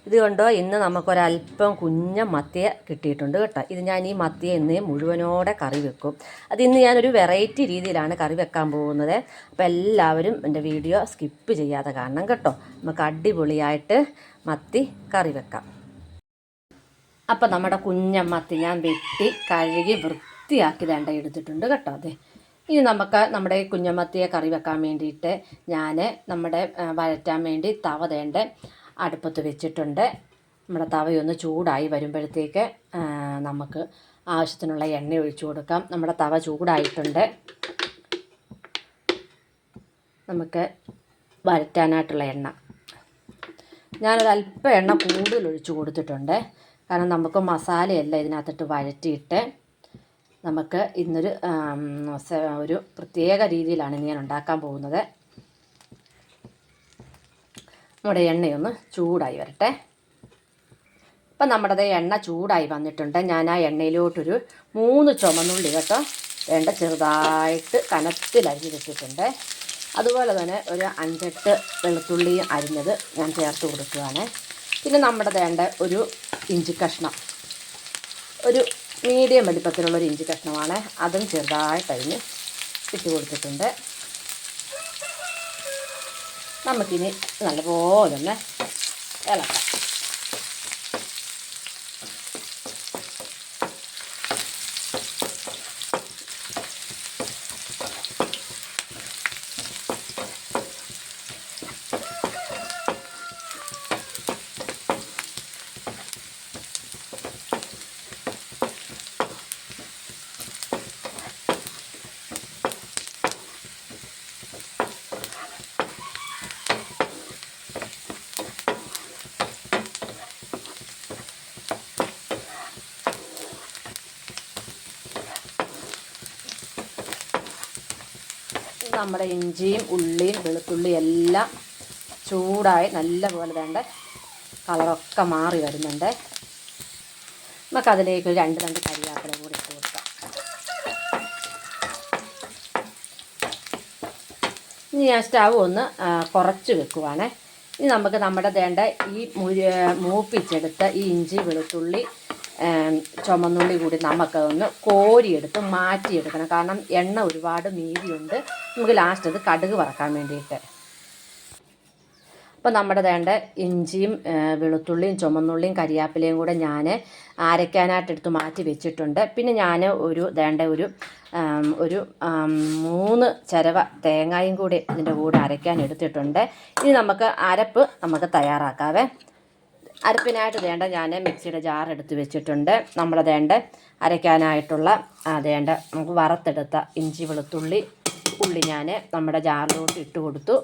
ഇതുകൊണ്ടോ ഇന്ന് നമുക്കൊരല്പം കുഞ്ഞ മത്തിയ കിട്ടിയിട്ടുണ്ട് കേട്ടോ. ഇത് ഞാൻ ഈ മത്തിയ ഇന്ന് മുഴുവനോടെ കറി വെക്കും. അതിന്ന് ഞാനൊരു വെറൈറ്റി രീതിയിലാണ് കറി വെക്കാൻ പോകുന്നത്. അപ്പോൾ എല്ലാവരും എൻ്റെ വീഡിയോ സ്കിപ്പ് ചെയ്യാതെ കാണണം കേട്ടോ. നമുക്ക് അടിപൊളിയായിട്ട് മത്തി കറി വെക്കാം. അപ്പോൾ നമ്മുടെ കുഞ്ഞ മത്തി ഞാൻ വെട്ടി കഴുകി വൃത്തിയാക്കി എടുത്തിട്ടുണ്ട് കേട്ടോ. അതെ, ഇനി നമുക്ക് നമ്മുടെ കുഞ്ഞമത്തിയെ കറി വെക്കാൻ വേണ്ടിയിട്ട് ഞാൻ വഴറ്റാൻ വേണ്ടി തവ അടുപ്പത്ത് വെച്ചിട്ടുണ്ട്. നമ്മുടെ തവയൊന്ന് ചൂടായി വരുമ്പോഴത്തേക്ക് നമുക്ക് ആവശ്യത്തിനുള്ള എണ്ണ ഒഴിച്ചു കൊടുക്കാം. നമ്മുടെ തവ ചൂടായിട്ടുണ്ട്. നമുക്ക് വഴറ്റാനായിട്ടുള്ള എണ്ണ ഞാനൊരല്പം എണ്ണ കൂടുതൽ ഒഴിച്ചു കൊടുത്തിട്ടുണ്ട്. കാരണം നമുക്ക് മസാലയല്ല ഇതിനകത്തിട്ട് വഴറ്റിയിട്ട് നമുക്ക് ഒരു പ്രത്യേക രീതിയിലാണ് ഞാൻ ഉണ്ടാക്കാൻ പോകുന്നത്. നമ്മുടെ എണ്ണയൊന്ന് ചൂടായി വരട്ടെ. അപ്പം നമ്മുടെ എണ്ണ ചൂടായി വന്നിട്ടുണ്ട്. ഞാൻ ആ എണ്ണയിലോട്ടൊരു 3 ചുമന്നുള്ളി കേട്ടോ ചെറുതായിട്ട് കനത്തിലരിഞ്ഞ് വെച്ചിട്ടുണ്ട്. അതുപോലെ തന്നെ ഒരു 5-8 വെളുത്തുള്ളി അരിഞ്ഞത് ഞാൻ ചേർത്ത് കൊടുക്കുകയാണ്. പിന്നെ നമ്മുടെ ഒരു ഇഞ്ചി കഷ്ണം, ഒരു മീഡിയം വലിപ്പത്തിലുള്ളൊരു ഇഞ്ചി കഷ്ണമാണ്, അതും ചെറുതായിട്ട് അരിഞ്ഞ് ഇട്ട് കൊടുത്തിട്ടുണ്ട്. നമുക്കിനി നല്ലപോലെ ഒന്ന് ഇളക്കാം. നമ്മുടെ ഇഞ്ചിയും ഉള്ളിയും വെളുത്തുള്ളിയും എല്ലാം ചൂടായി നല്ലപോലെ കളറൊക്കെ മാറി വരുന്നുണ്ട്. നമുക്കതിലേക്ക് ഒരു 2 കരിയാപ്പില കൂടി ഇട്ട് കൊടുക്കാം. ഇനി ഞാൻ സ്റ്റവ് ഒന്ന് കുറച്ച് വെക്കുവാണ്. ഇനി നമുക്ക് നമ്മുടെ ഈ മൂപ്പിച്ചെടുത്ത ഈ ഇഞ്ചി വെളുത്തുള്ളി ചുമന്നുള്ളി കൂടി നമുക്കതൊന്ന് കോരിയെടുത്ത് മാറ്റിയെടുക്കണം. കാരണം എണ്ണ ഒരുപാട് മീതിയുണ്ട്. നമുക്ക് ലാസ്റ്റ് അത് കടുക് വറക്കാൻ വേണ്ടിയിട്ട്. അപ്പോൾ നമ്മുടെ ഇഞ്ചിയും വെളുത്തുള്ളിയും ചുമന്നുള്ളിയും കരിയാപ്പിലയും കൂടെ ഞാൻ അരയ്ക്കാനായിട്ടെടുത്ത് മാറ്റി വെച്ചിട്ടുണ്ട്. പിന്നെ ഞാൻ ഒരു 3 ചിരവ തേങ്ങയും കൂടി ഇതിൻ്റെ കൂടെ അരയ്ക്കാൻ എടുത്തിട്ടുണ്ട്. ഇനി നമുക്ക് അരപ്പ് തയ്യാറാക്കാവേ. അരപ്പിനായിട്ട് ഞാൻ മിക്സിയുടെ ജാർ എടുത്ത് വെച്ചിട്ടുണ്ട്. നമ്മൾ അരയ്ക്കാനായിട്ടുള്ള നമുക്ക് വറുത്തെടുത്ത ഇഞ്ചി വെളുത്തുള്ളി ഉള്ളി ഞാൻ നമ്മുടെ ജാറിലോട്ട് ഇട്ട് കൊടുത്തു.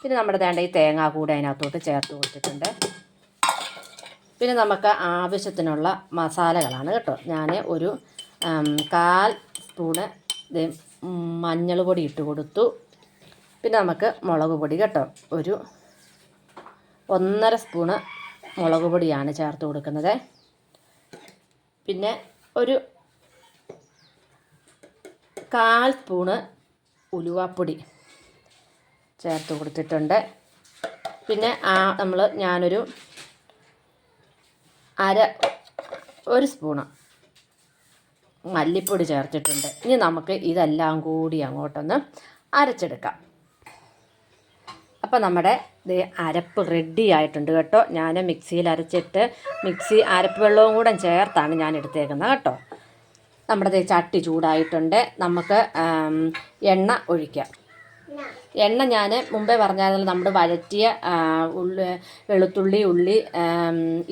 പിന്നെ നമ്മുടെ ഈ തേങ്ങ കൂടെ അതിനകത്തോട്ട് ചേർത്ത് കൊടുത്തിട്ടുണ്ട്. പിന്നെ നമുക്ക് ആവശ്യത്തിനുള്ള മസാലകളാണ് കേട്ടോ. ഞാൻ ഒരു 1/4 സ്പൂണ് മഞ്ഞൾ പൊടി ഇട്ട് കൊടുത്തു. പിന്നെ നമുക്ക് മുളക് പൊടി കേട്ടോ, ഒരു 1.5 സ്പൂണ് മുളക് പൊടിയാണ് ചേർത്ത് കൊടുക്കുന്നത്. പിന്നെ ഒരു 1/4 സ്പൂണ് ഉലുവാപ്പൊടി ചേർത്ത് കൊടുത്തിട്ടുണ്ട്. പിന്നെ ഞാനൊരു 1 സ്പൂണ് മല്ലിപ്പൊടി ചേർത്തിട്ടുണ്ട്. ഇനി നമുക്ക് ഇതെല്ലാം കൂടി അങ്ങോട്ടൊന്ന് അരച്ചെടുക്കാം. അപ്പോൾ നമ്മുടെ അരപ്പ് റെഡി ആയിട്ടുണ്ട് കേട്ടോ. ഞാൻ മിക്സിയിൽ അരച്ചിട്ട് അരപ്പ് വെള്ളവും കൂടെ ചേർത്താണ് ഞാൻ എടുത്തേക്കുന്നത് കേട്ടോ. നമ്മുടെ ചട്ടി ചൂടായിട്ടുണ്ട്. നമുക്ക് എണ്ണ ഒഴിക്കാം. എണ്ണ ഞാൻ മുമ്പേ പറഞ്ഞാൽ നമ്മൾ വഴറ്റിയ വെളുത്തുള്ളി ഉള്ളി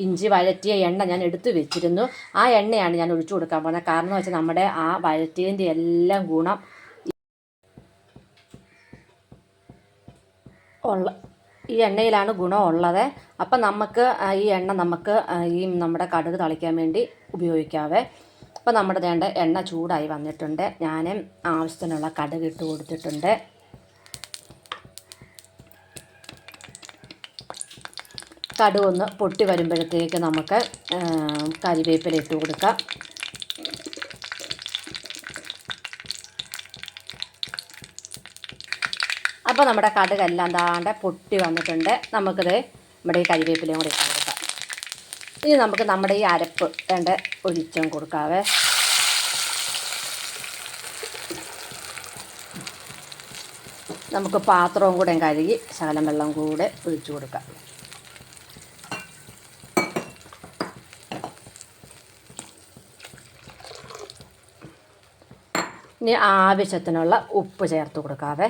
ഇഞ്ചി വഴറ്റിയ എണ്ണ ഞാൻ എടുത്തു വെച്ചിരുന്നു. ആ എണ്ണയാണ് ഞാൻ ഒഴിച്ചു കൊടുക്കാൻ പോകുന്നത്. കാരണം എന്ന് വെച്ചാൽ നമ്മുടെ ആ വഴറ്റിയതിൻ്റെ എല്ലാം ഗുണം ഈ എണ്ണയിലാണ് ഗുണമുള്ളത്. അപ്പം നമുക്ക് ഈ എണ്ണ ഈ നമ്മുടെ കടുക് തളിക്കാൻ വേണ്ടി ഉപയോഗിക്കാവേ. അപ്പോൾ നമ്മുടെ എണ്ണ ചൂടായി വന്നിട്ടുണ്ട്. ഞാൻ ആവശ്യത്തിനുള്ള കടുക് ഇട്ട് കൊടുത്തിട്ടുണ്ട്. കടുകൊന്ന് പൊട്ടി വരുമ്പോഴത്തേക്ക് നമുക്ക് കരിവേപ്പില ഇട്ട് കൊടുക്കാം. അപ്പോൾ നമ്മുടെ കടുകെല്ലാം പൊട്ടി വന്നിട്ടുണ്ട്. നമുക്കിത് നമ്മുടെ ഈ കരിവേപ്പിലയും കൂടി ഇട്ട് കൊടുക്കാം. ഇനി നമുക്ക് നമ്മുടെ ഈ അരപ്പ് വേണ്ട ഒഴിച്ചും കൊടുക്കാവേ. നമുക്ക് പാത്രവും കൂടെ കഴുകി ശകലം വെള്ളം കൂടെ ഒഴിച്ചു കൊടുക്കാം. ഇനി ആവശ്യത്തിനുള്ള ഉപ്പ് ചേർത്ത് കൊടുക്കാവേ.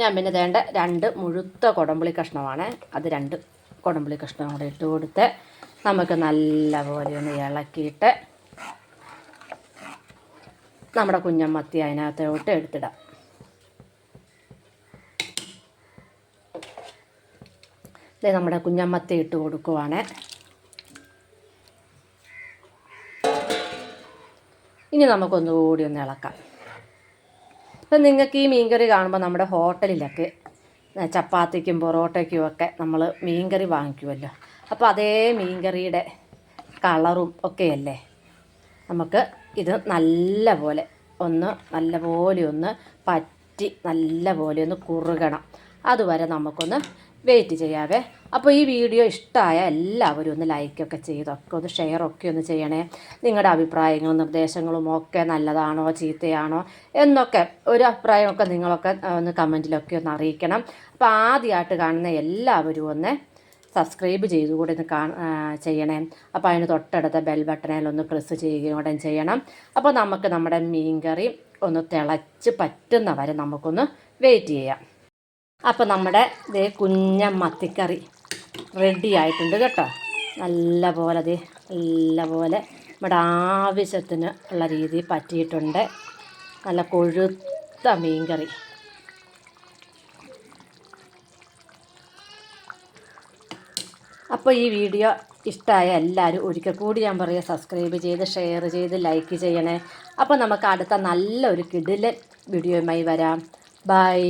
ഞാൻ പിന്നെ വേണ്ട 2 മുഴുത്ത കുടംപുളി കഷ്ണമാണ്, അത് 2 കുടംപുളി കഷ്ണം കൂടെ ഇട്ട് കൊടുത്ത് നമുക്ക് നല്ലപോലെ ഒന്ന് ഇളക്കിയിട്ട് നമ്മുടെ കുഞ്ഞമ്മത്തി അതിനകത്തോട്ട് എടുത്തിടാം. ഇത് നമ്മുടെ കുഞ്ഞമ്മത്തി ഇട്ട് കൊടുക്കുവാണ്. ഇനി നമുക്കൊന്നുകൂടി ഒന്ന് ഇളക്കാം. ഇപ്പം നിങ്ങൾക്ക് ഈ മീൻകറി കാണുമ്പോൾ നമ്മുടെ ഹോട്ടലിലൊക്കെ ചപ്പാത്തിക്കും പൊറോട്ടയ്ക്കും ഒക്കെ നമ്മൾ മീൻകറി വാങ്ങിക്കുമല്ലോ, അപ്പോൾ അതേ മീൻകറിയുടെ കളറും ഒക്കെയല്ലേ. നമുക്ക് ഇത് നല്ലപോലെ ഒന്ന് പറ്റി നല്ലപോലെ ഒന്ന് കുറുകണം. അതുവരെ നമുക്കൊന്ന് വെയിറ്റ് ചെയ്യാവേ. അപ്പോൾ ഈ വീഡിയോ ഇഷ്ടമായ എല്ലാവരും ഒന്ന് ലൈക്കൊക്കെ ചെയ്തൊക്കെ ഒന്ന് ഷെയറൊക്കെ ഒന്ന് ചെയ്യണേ. നിങ്ങളുടെ അഭിപ്രായങ്ങളും നിർദ്ദേശങ്ങളും ഒക്കെ നല്ലതാണോ ചീത്തയാണോ എന്നൊക്കെ ഒരു അഭിപ്രായമൊക്കെ നിങ്ങളൊക്കെ ഒന്ന് കമൻറ്റിലൊക്കെ ഒന്ന് അറിയിക്കണം. അപ്പോൾ ആദ്യമായിട്ട് കാണുന്ന എല്ലാവരും ഒന്ന് സബ്സ്ക്രൈബ് ചെയ്തുകൂടെ ഒന്ന് ചെയ്യണേ. അപ്പോൾ അതിന് തൊട്ടടുത്ത ബെൽ ബട്ടണിലൊന്ന് പ്രസ് ചെയ്യുകയും കൂടെ ചെയ്യണം. അപ്പോൾ നമുക്ക് നമ്മുടെ മീൻകറി ഒന്ന് തിളച്ച് പറ്റുന്നവരെ നമുക്കൊന്ന് വെയിറ്റ് ചെയ്യാം. അപ്പോൾ നമ്മുടെ ഇതേ കുഞ്ഞമ്മത്തിക്കറി റെഡി ആയിട്ടുണ്ട് കേട്ടോ. നല്ലപോലെ നമ്മുടെ ആവശ്യത്തിന് ഉള്ള രീതിയിൽ പറ്റിയിട്ടുണ്ട്. നല്ല കൊഴുത്ത മീൻകറി. അപ്പോൾ ഈ വീഡിയോ ഇഷ്ടമായ എല്ലാവരും ഒരിക്കൽ കൂടി ഞാൻ പറയുക, സബ്സ്ക്രൈബ് ചെയ്ത് ഷെയർ ചെയ്ത് ലൈക്ക് ചെയ്യണേ. അപ്പോൾ നമുക്ക് അടുത്ത നല്ലൊരു കിടിലൻ വീഡിയോയുമായി വരാം. ബൈ.